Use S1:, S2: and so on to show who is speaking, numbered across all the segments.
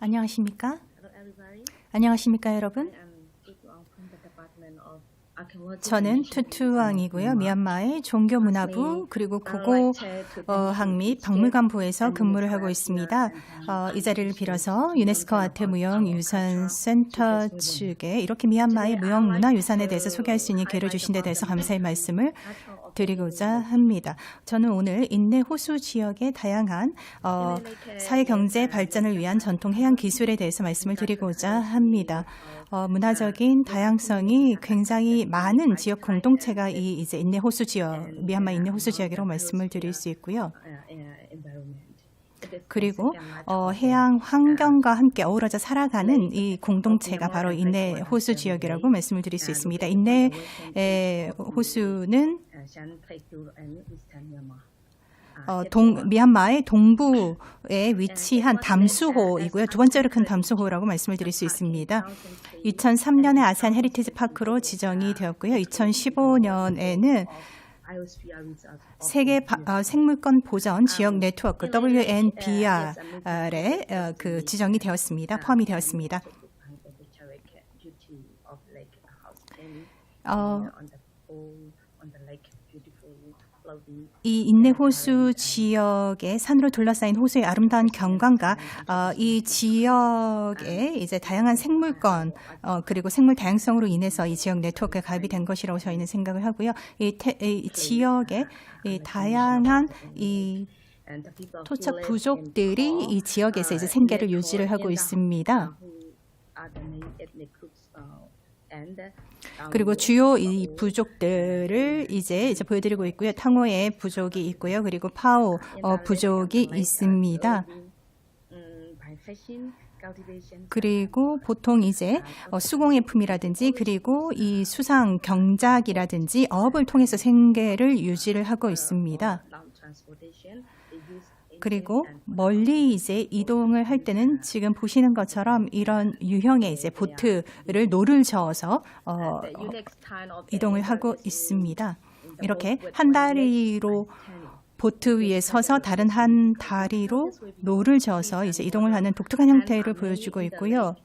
S1: 안녕하십니까? 안녕하십니까, 여러분? 저는 투투왕이고요. 미얀마의 종교문화부 그리고 국어학 및 박물관부에서 근무를 하고 있습니다. 이 자리를 빌어서 유네스코 아트무형유산센터 측에 이렇게 미얀마의 무형문화유산에 대해서 소개할 수 있는 기회를 주신 데 대해서 감사의 말씀을 드리고자 합니다. 저는 오늘 인내 호수 지역의 다양한 사회경제 발전을 위한 전통 해양 기술에 대해서 말씀을 드리고자 합니다. 문화적인 다양성이 굉장히 많은 지역 공동체가 이제 인내 호수 지역, 미얀마 인내 호수 지역이라고 말씀을 드릴 수 있고요. 그리고 해양 환경과 함께 어우러져 살아가는 이 공동체가 바로 인내 호수 지역이라고 말씀을 드릴 수 있습니다. 인내 호수는 미얀마의 동부에 위치한 담수호이고요. 두 번째로 큰 담수호라고 말씀을 드릴 수 있습니다. 2003년에 아세안 헤리티지 파크로 지정이 되었고요. 2015년에는 세계 생물권 보전 지역 네트워크 WNBR에 지정이 되었습니다. 포함이 되었습니다. 이 인내호수 지역의 산으로 둘러싸인 호수의 아름다운 경관과 이 지역의 이제 다양한 생물권 그리고 생물 다양성으로 인해서 이 지역 네트워크에 가입이 된 것이라고 저희는 생각을 하고요. 이 지역의 다양한 이 토착 부족들이 이 지역에서 이제 생계를 유지를 하고 있습니다. 그리고 주요 이 부족들을 이제 보여드리고 있고요. 탕호의 부족이 있고요. 그리고 파오 부족이 있습니다. 그리고 보통 이제 수공예품이라든지 그리고 이 수상 경작이라든지 어업을 통해서 생계를 유지를 하고 있습니다. 그리고 멀리 이제 이동을 할 때는 지금 보시는 것처럼 이런 유형의 이제 보트를 노를 저어서 이동을 하고 있습니다. 이렇게 한 다리로 보트 위에 서서 다른 한 다리로 노를 저어서 이제 이동을 하는 독특한 형태를 보여주고 있고요.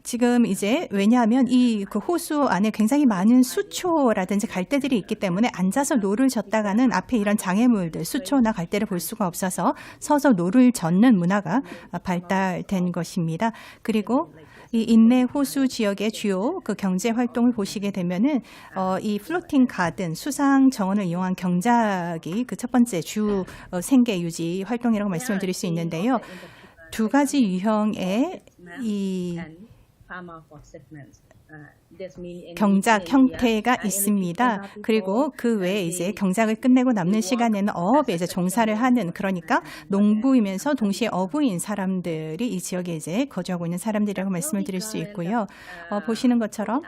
S1: 지금 이제 왜냐하면 이 그 호수 안에 굉장히 많은 수초라든지 갈대들이 있기 때문에 앉아서 노를 젓다가는 앞에 이런 장애물들, 수초나 갈대를 볼 수가 없어서 서서 노를 젓는 문화가 발달된 것입니다. 그리고 이 인내 호수 지역의 주요 그 경제 활동을 보시게 되면은 이 플로팅 가든 수상 정원을 이용한 경작이 그 첫 번째 주 생계 유지 활동이라고 말씀을 드릴 수 있는데요. 두 가지 유형의 이 경작 형태가 있습니다. 그리고 그 외에 이제 경작을 끝내고 남는 시간에는 어업에 이제 종사를 하는, 그러니까 농부이면서 동시에 어부인 사람들이 이 지역에 이제 거주하고 있는 사람들이라고 말씀을 드릴 수 있고요. 보시는 것처럼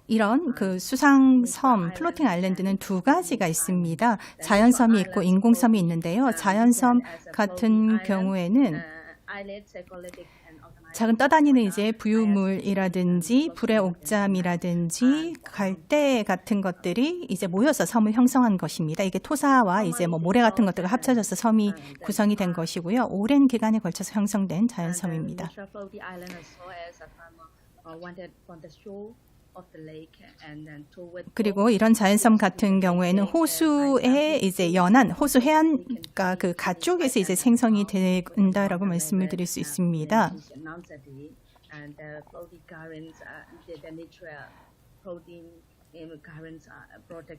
S1: 이런 그 수상섬, 플로팅 아일랜드는 두 가지가 있습니다. 자연섬이 있고 인공섬이 있는데요. 자연섬 같은 경우에는 작은 떠다니는 이제 부유물이라든지 불의 옥잠이라든지 갈대 같은 것들이 이제 모여서 섬을 형성한 것입니다. 이게 토사와 이제 모래 같은 것들과 합쳐져서 섬이 구성이 된 것이고요. 오랜 기간에 걸쳐서 형성된 자연섬입니다. 그리고 이런 자연섬 같은 경우에는 호수에 이제 연안, 호수 해안가 그 가쪽에서 이제 생성이 된다라고 말씀을 드릴 수 있습니다.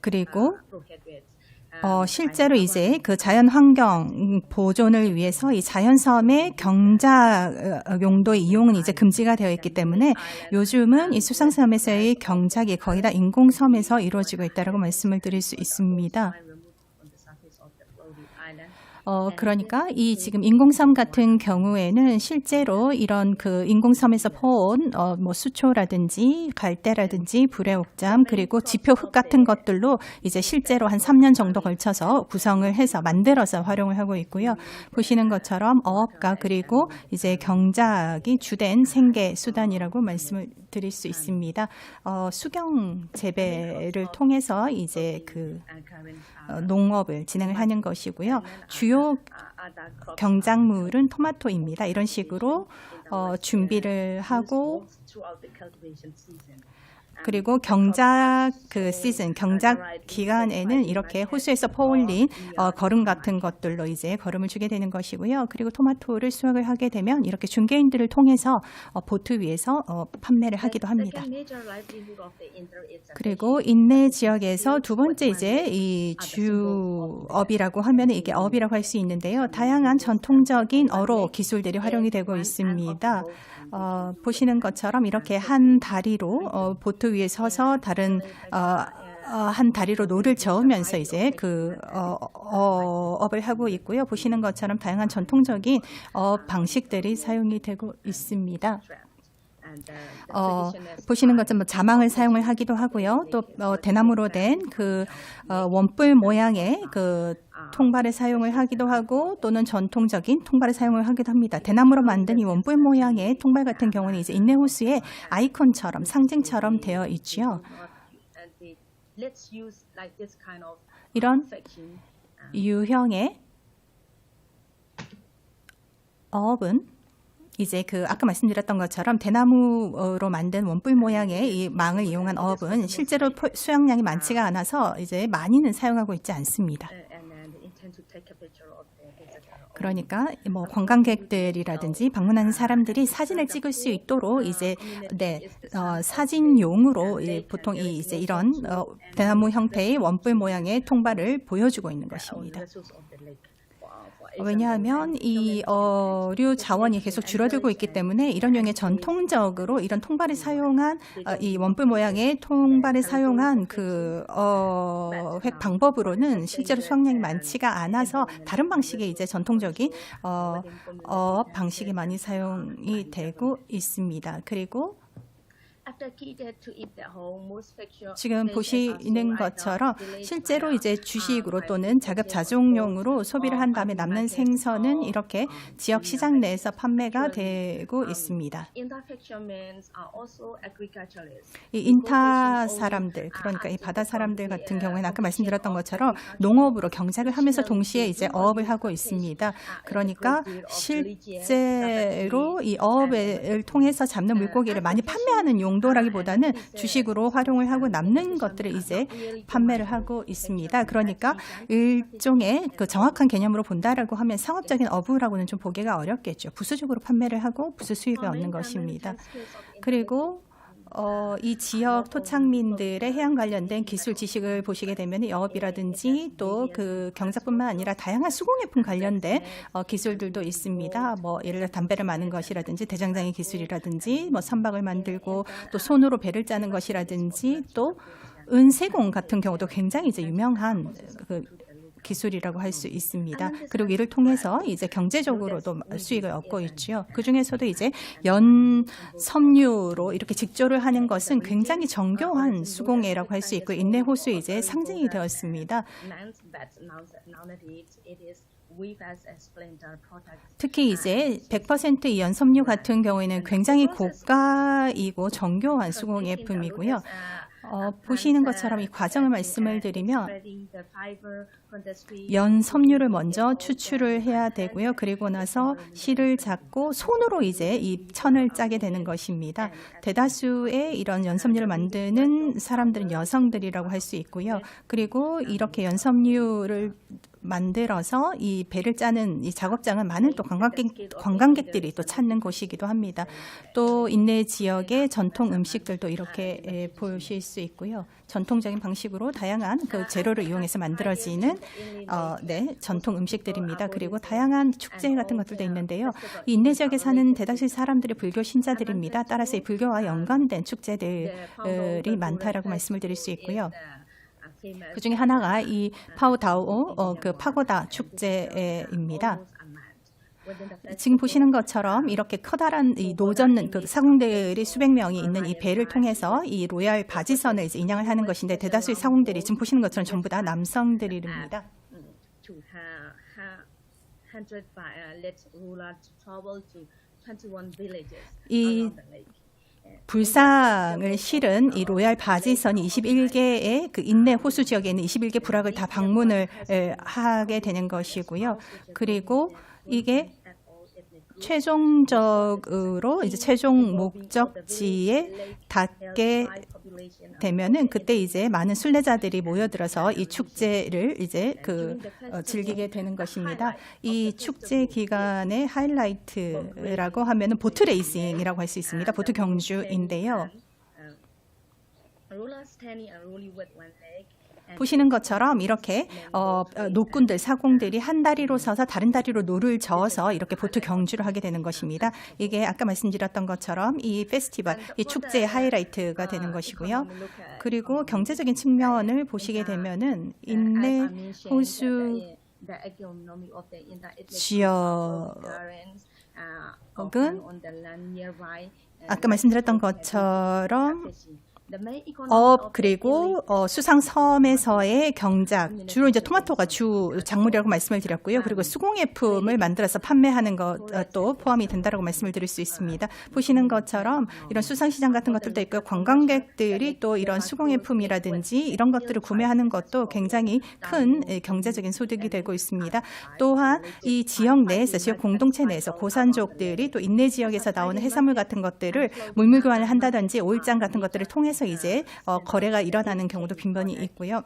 S1: 그리고 실제로 이제 그 자연 환경 보존을 위해서 이 자연섬의 경작 용도의 이용은 이제 금지가 되어 있기 때문에 요즘은 이 수상섬에서의 경작이 거의 다 인공섬에서 이루어지고 있다라고 말씀을 드릴 수 있습니다. 그러니까 이 지금 인공섬 같은 경우에는 실제로 이런 그 인공섬에서 퍼온 수초라든지 갈대라든지 불의 옥잠 그리고 지표흙 같은 것들로 이제 실제로 한 3년 정도 걸쳐서 구성을 해서 만들어서 활용을 하고 있고요. 보시는 것처럼 어업과 그리고 이제 경작이 주된 생계 수단이라고 말씀을 드릴 수 있습니다. 수경 재배를 통해서 이제 그 농업을 진행을 하는 것이고요. 주요 경작물은 토마토입니다. 이런 식으로 준비를 하고 그리고 경작 시즌, 경작 기간에는 이렇게 호수에서 퍼올린 거름 같은 것들로 이제 거름을 주게 되는 것이고요. 그리고 토마토를 수확을 하게 되면 이렇게 중개인들을 통해서 보트 위에서 판매를 하기도 합니다. 그리고 인내 지역에서 두 번째 이제 이 주업이라고 하면 이게 업이라고 할 수 있는데요. 다양한 전통적인 어로 기술들이 활용이 되고 있습니다. 보시는 것처럼 이렇게 한 다리로 보트 위에 서서 다른 한 다리로 노를 저으면서 이제 그 업을 하고 있고요. 보시는 것처럼 다양한 전통적인 방식들이 사용이 되고 있습니다. 보시는 것처럼 자망을 사용을 하기도 하고요. 또 대나무로 된 그 원뿔 모양의 그 통발을 사용을 하기도 하고 또는 전통적인 통발을 사용을 하기도 합니다. 대나무로 만든 이 원뿔 모양의 통발 같은 경우는 이제 인내호수의 아이콘처럼 상징처럼 되어 있지요. 이런 유형의 어업은 이제 그 아까 말씀드렸던 것처럼 대나무로 만든 원뿔 모양의 이 망을 이용한 어업은 실제로 수용량이 많지가 않아서 이제 많이는 사용하고 있지 않습니다. 그러니까 뭐 관광객들이라든지 방문하는 사람들이 사진을 찍을 수 있도록 이제 사진용으로 보통 이제 이런 대나무 형태의 원뿔 모양의 통발을 보여주고 있는 것입니다. 왜냐하면 이 어류 자원이 계속 줄어들고 있기 때문에 이런 유형의 전통적으로 이런 통발을 사용한 이 원뿔 모양의 통발을 사용한 그 획 방법으로는 실제로 수확량이 많지가 않아서 다른 방식의 이제 전통적인 방식이 많이 사용이 되고 있습니다. 그리고 지금 보시는 것처럼 실제로 이제 주식으로 또는 자급자족용으로 소비를 한 다음에 남는 생선은 이렇게 지역 시장 내에서 판매가 되고 있습니다. 이 인타 사람들, 그러니까 이 바다 사람들 같은 경우에는 아까 말씀드렸던 것처럼 농업으로 경작을 하면서 동시에 이제 어업을 하고 있습니다. 그러니까 실제로 이 어업을 통해서 잡는 물고기를 많이 판매하는 용도라기보다는 주식으로 활용을 하고 남는 것들을 이제 판매를 하고 있습니다. 그러니까 일종의 그 정확한 개념으로 본다라고 하면 상업적인 어부라고는 좀 보기가 어렵겠죠. 부수적으로 판매를 하고 부수 수익을 얻는 것입니다. 그리고 이 지역 토착민들의 해양 관련된 기술 지식을 보시게 되면 영업이라든지 또 그 경작뿐만 아니라 다양한 수공예품 관련된 기술들도 있습니다. 뭐 예를 들어 담배를 마는 것이라든지 대장장이 기술이라든지 뭐 선박을 만들고 또 손으로 배를 짜는 것이라든지 또 은세공 같은 경우도 굉장히 이제 유명한 그 기술이라고 할 수 있습니다. 그리고 이를 통해서 이제 경제적으로도 수익을 얻고 있죠. 그 중에서도 이제 연섬유로 이렇게 직조를 하는 것은 굉장히 정교한 수공예라고 할 수 있고 인내호수의 이제 상징이 되었습니다. 특히 이제 100% 이 연섬유 같은 경우에는 굉장히 고가이고 정교한 수공예품이고요. 보시는 것처럼 이 과정을 말씀을 드리면 연섬유를 먼저 추출을 해야 되고요. 그리고 나서 실을 잡고 손으로 이제 이 천을 짜게 되는 것입니다. 대다수의 이런 연섬유를 만드는 사람들은 여성들이라고 할 수 있고요. 그리고 이렇게 연섬유를 만들어서 이 배를 짜는 이 작업장은 많은 또 관광객들이 또 찾는 곳이기도 합니다. 또 인내 지역의 전통 음식들도 이렇게 보실 수 있고요. 전통적인 방식으로 다양한 그 재료를 이용해서 만들어지는 전통 음식들입니다. 그리고 다양한 축제 같은 것들도 있는데요. 이 인내 지역에 사는 대다수 사람들이 불교 신자들입니다. 따라서 이 불교와 연관된 축제들이 많다라고 말씀을 드릴 수 있고요. 그 중에 하나가 이 파오다오 그 파고다 축제입니다. 지금 보시는 것처럼 이렇게 커다란 이 노젓는 그 사공들이 수백 명이 있는 이 배를 통해서 이 로얄 바지선을 이제 인양을 하는 것인데 대다수의 사공들이 지금 보시는 것처럼 전부 다 남성들입니다. 이 불상을 실은 이 로얄 바지선이 21개의 그 인내 호수 지역에 있는 21개 부락을 다 방문을 하게 되는 것이고요. 그리고 이게 최종적으로 이제 최종 목적지에 닿게 되면은 그때 이제 많은 순례자들이 모여들어서 이 축제를 이제 즐기게 되는 것입니다. 이 축제 기간의 하이라이트라고 하면은 보트 레이싱이라고 할 수 있습니다. 보트 경주인데요. 보시는 것처럼 이렇게 노꾼들, 사공들이 한 다리로 서서 다른 다리로 노를 저어서 이렇게 보트 경주를 하게 되는 것입니다. 이게 아까 말씀드렸던 것처럼 이 페스티벌, 이 축제의 하이라이트가 되는 것이고요. 그리고 경제적인 측면을 보시게 되면은 인내 호수 지역은 아까 말씀드렸던 것처럼 그리고 수상섬에서의 경작, 주로 이제 토마토가 주 작물이라고 말씀을 드렸고요. 그리고 수공예품을 만들어서 판매하는 것도 포함이 된다라고 말씀을 드릴 수 있습니다. 보시는 것처럼 이런 수상시장 같은 것들도 있고요. 관광객들이 또 이런 수공예품이라든지 이런 것들을 구매하는 것도 굉장히 큰 경제적인 소득이 되고 있습니다. 또한 이 지역 내에서, 지역 공동체 내에서 고산족들이 또 인내 지역에서 나오는 해산물 같은 것들을 물물 교환을 한다든지 오일장 같은 것들을 통해서 이제 거래가 일어나는 경우도 빈번히 있고요.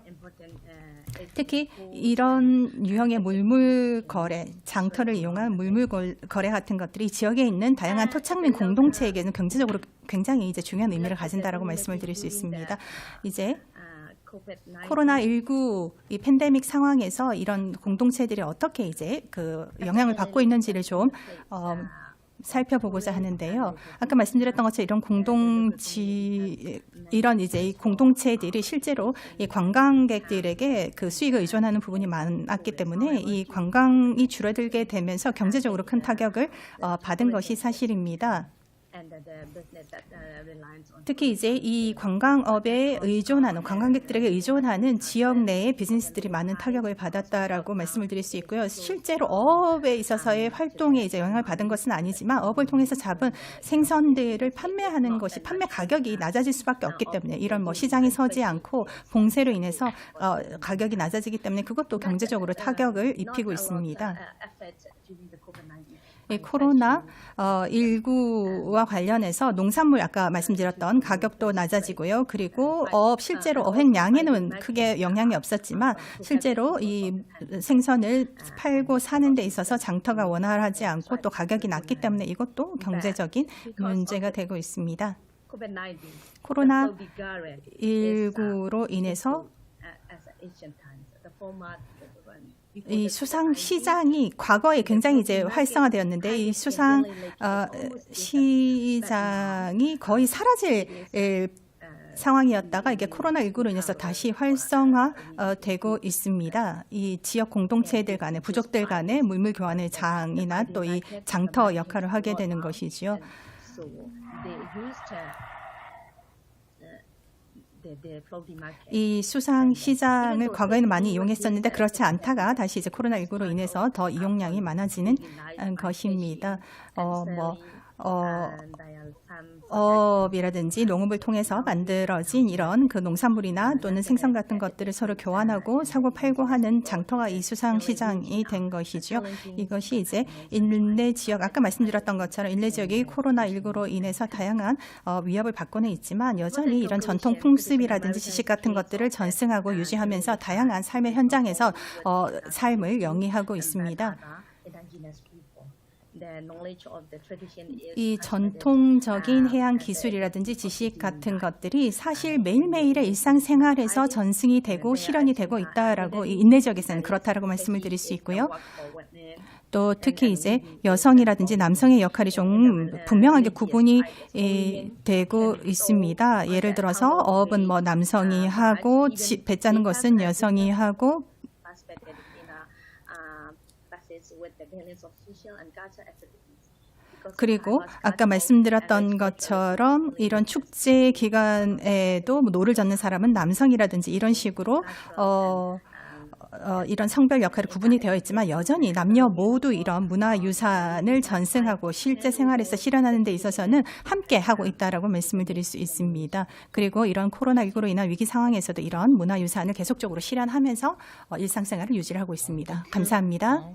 S1: 특히 이런 유형의 물물 거래, 장터를 이용한 물물 거래 같은 것들이 지역에 있는 다양한 토착민 공동체에게는 경제적으로 굉장히 이제 중요한 의미를 가진다라고 말씀을 드릴 수 있습니다. 이제 코로나19 이 팬데믹 상황에서 이런 공동체들이 어떻게 이제 영향을 받고 있는지를 좀 살펴보고자 하는데요. 아까 말씀드렸던 것처럼 이런 이제 이 공동체들이 실제로 이 관광객들에게 그 수익을 의존하는 부분이 많았기 때문에 이 관광이 줄어들게 되면서 경제적으로 큰 타격을 받은 것이 사실입니다. 특히 이제 이 관광업에 의존하는, 관광객들에게 의존하는 지역 내의 비즈니스들이 많은 타격을 받았다라고 말씀을 드릴 수 있고요. 실제로 어업에 있어서의 활동에 이제 영향을 받은 것은 아니지만 어업을 통해서 잡은 생선들을 판매하는 것이 판매 가격이 낮아질 수밖에 없기 때문에 이런 시장이 서지 않고 봉쇄로 인해서 가격이 낮아지기 때문에 그것도 경제적으로 타격을 입히고 있습니다. 코로나19와 관련해서 농산물 아까 말씀드렸던 가격도 낮아지고요. 그리고 실제로 어획량에는 크게 영향이 없었지만 실제로 이 생선을 팔고 사는 데 있어서 장터가 원활하지 않고 또 가격이 낮기 때문에 이것도 경제적인 문제가 되고 있습니다. 코로나19로 인해서 이 수상 시장이 과거에 굉장히 이제 활성화되었는데 이 수상 시장이 거의 사라질 상황이었다가 이게 코로나19로 인해서 다시 활성화되고 있습니다. 이 지역 공동체들 간의 부족들 간의 물물 교환의 장이나 또 이 장터 역할을 하게 되는 것이지요. 이 수상 시장을 과거에는 많이 이용했었는데 그렇지 않다가 다시 이제 코로나19로 인해서 더 이용량이 많아지는 것입니다. 어업이라든지 농업을 통해서 만들어진 이런 농산물이나 또는 생선 같은 것들을 서로 교환하고 사고 팔고 하는 장터가 이 수상 시장이 된 것이죠. 이것이 이제 인내 지역, 아까 말씀드렸던 것처럼 인내 지역이 코로나19로 인해서 다양한 위협을 받고는 있지만 여전히 이런 전통 풍습이라든지 지식 같은 것들을 전승하고 유지하면서 다양한 삶의 현장에서 삶을 영위하고 있습니다. 이 전통적인 해양 기술이라든지 지식 같은 것들이 사실 매일매일의 일상생활에서 전승이 되고 실현이 되고 있다라고 이 인내 지역에서는 그렇다라고 말씀을 드릴 수 있고요. 또 특히 이제 여성이라든지 남성의 역할이 좀 분명하게 구분이 되고 있습니다. 예를 들어서 어업은 남성이 하고 배 짜는 것은 여성이 하고 그리고 아까 말씀드렸던 것처럼 이런 축제 기간에도 노를 젓는 사람은 남성이라든지 이런 식으로 이런 성별 역할이 구분이 되어 있지만 여전히 남녀 모두 이런 문화유산을 전승하고 실제 생활에서 실현하는 데 있어서는 함께 하고 있다라고 말씀을 드릴 수 있습니다. 그리고 이런 코로나19로 인한 위기 상황에서도 이런 문화유산을 계속적으로 실현하면서 일상생활을 유지하고 있습니다. 감사합니다.